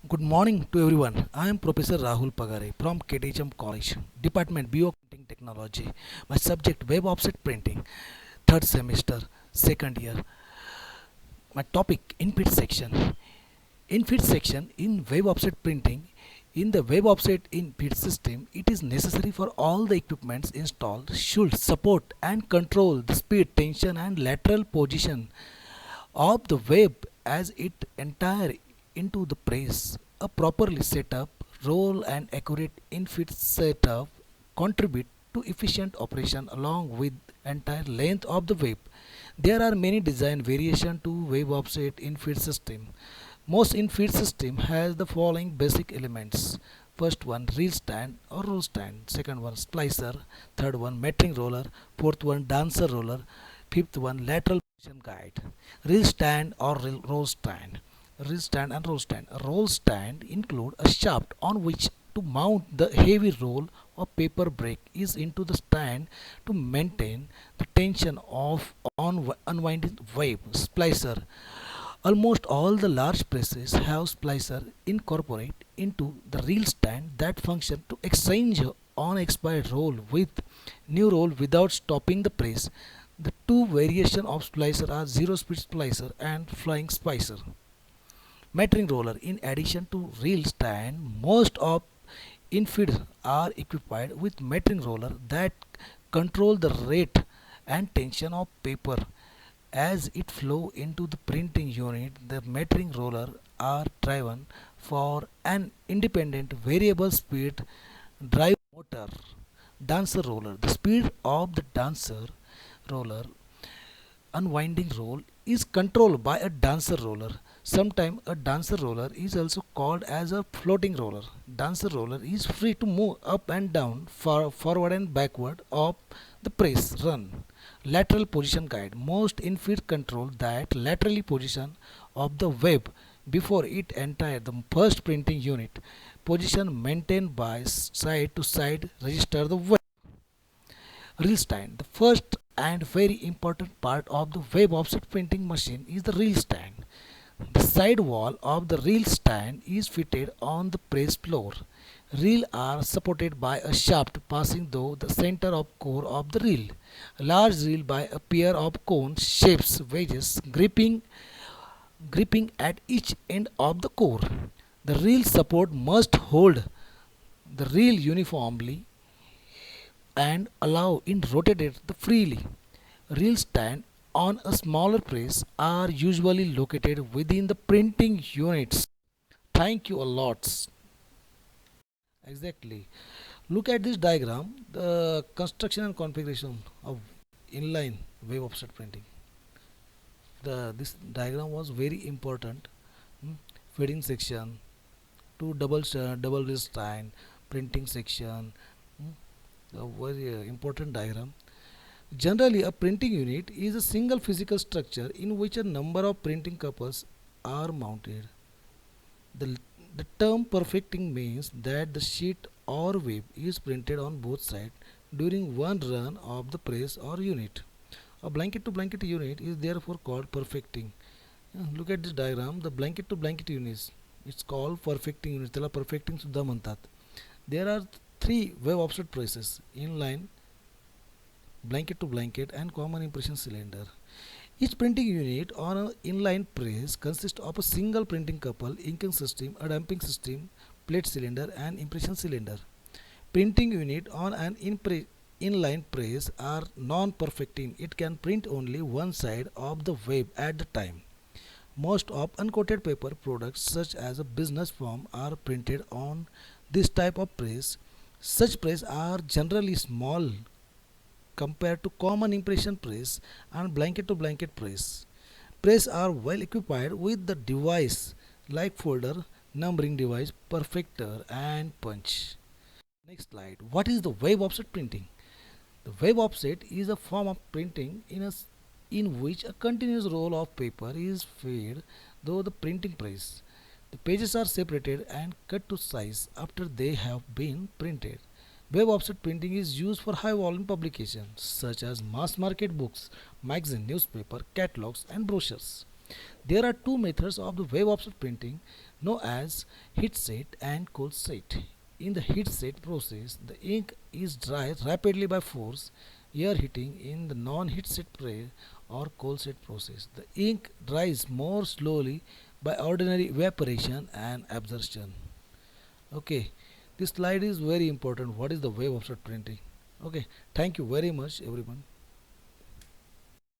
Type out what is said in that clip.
Good morning to everyone. I am Professor Rahul Pagare from KTHM College, Department Bioprinting Technology. My subject Web Offset Printing, third semester, second year. My topic Infeed section. Infeed section in Web Offset Printing. In the Web Offset Infeed system, it is necessary for all the equipments installed should support and control the speed, tension, and lateral position of the web as it entire into the press. A properly set up roll and accurate infit setup contribute to efficient operation along with entire length of the web. There are many design variation to web offset infit system. Most infit system has the following basic elements. First one reel stand or roll stand, second one splicer, third one metering roller, fourth one dancer roller, fifth one lateral position guide. Reel stand or roll stand. Reel stand and roll stand. A roll stand include a shaft on which to mount the heavy roll or paper brick is into the stand to maintain the tension of unwinding wave. Splicer. Almost all the large presses have splicer incorporate into the reel stand that function to exchange on expired roll with new roll without stopping the press. The two variation of splicer are zero speed splicer and flying splicer. Metering roller. In addition to reel stand, most of infeed are equipped with metering roller that control the rate and tension of paper as it flow into the printing unit. The metering roller are driven for an independent variable speed drive motor. Dancer roller. The speed of the dancer roller unwinding roll is controlled by a dancer roller. Sometimes a dancer roller is also called as a floating roller. Dancer roller is free to move up and down, forward and backward of the press run. Lateral position guide. Most infeed control that laterally position of the web before it enters the first printing unit. Position maintained by side to side register the web. Reel stand. The first and very important part of the web offset printing machine is the reel stand. The side wall of the reel stand is fitted on the press floor. Reel are supported by a shaft passing through the center of core of the reel. A large reel by a pair of cone shapes wedges gripping at each end of the core. The reel support must hold the reel uniformly and allow it rotated freely. Reel stand on a smaller press are usually located within the printing units. Thank you a lot. Exactly. Look at this diagram, the construction and configuration of inline wave offset printing. This diagram was very important. Feeding section, two double reel stand, printing section. A very important diagram. Generally, a printing unit is a single physical structure in which a number of printing couples are mounted. The, the term perfecting means that the sheet or web is printed on both sides during one run of the press or unit. A blanket to blanket unit is therefore called perfecting. Look at this diagram. The blanket to blanket units, it's called perfecting units. त्याला perfecting सुद्धा म्हणतात. There are three web offset presses: inline, blanket to blanket, and common impression cylinder. Each printing unit on an inline press consists of a single printing couple, inking system, a damping system, plate cylinder, and impression cylinder. Printing unit on an inline press are non-perfecting. It can print only one side of the web at the time. Most of uncoated paper products such as a business form are printed on this type of press. Such press are generally small compared to common impression press and blanket to blanket press. Press are well equipped with the device like folder, numbering device, perfecter and punch. Next slide. What is the web offset printing? The web offset is a form of printing in which a continuous roll of paper is fed through the printing press. The pages are separated and cut to size after they have been printed. Web offset printing is used for high volume publications such as mass market books, magazine, newspaper, catalogs, and brochures. There are two methods of the wave offset printing known as heat set and cold set. In the heat set process, the ink is dried rapidly by force air heating. In the non-heat set press or cold set process, the ink dries more slowly by ordinary evaporation and absorption. Okay, this slide is very important. What is the wave offset printing? Okay, thank you very much, everyone.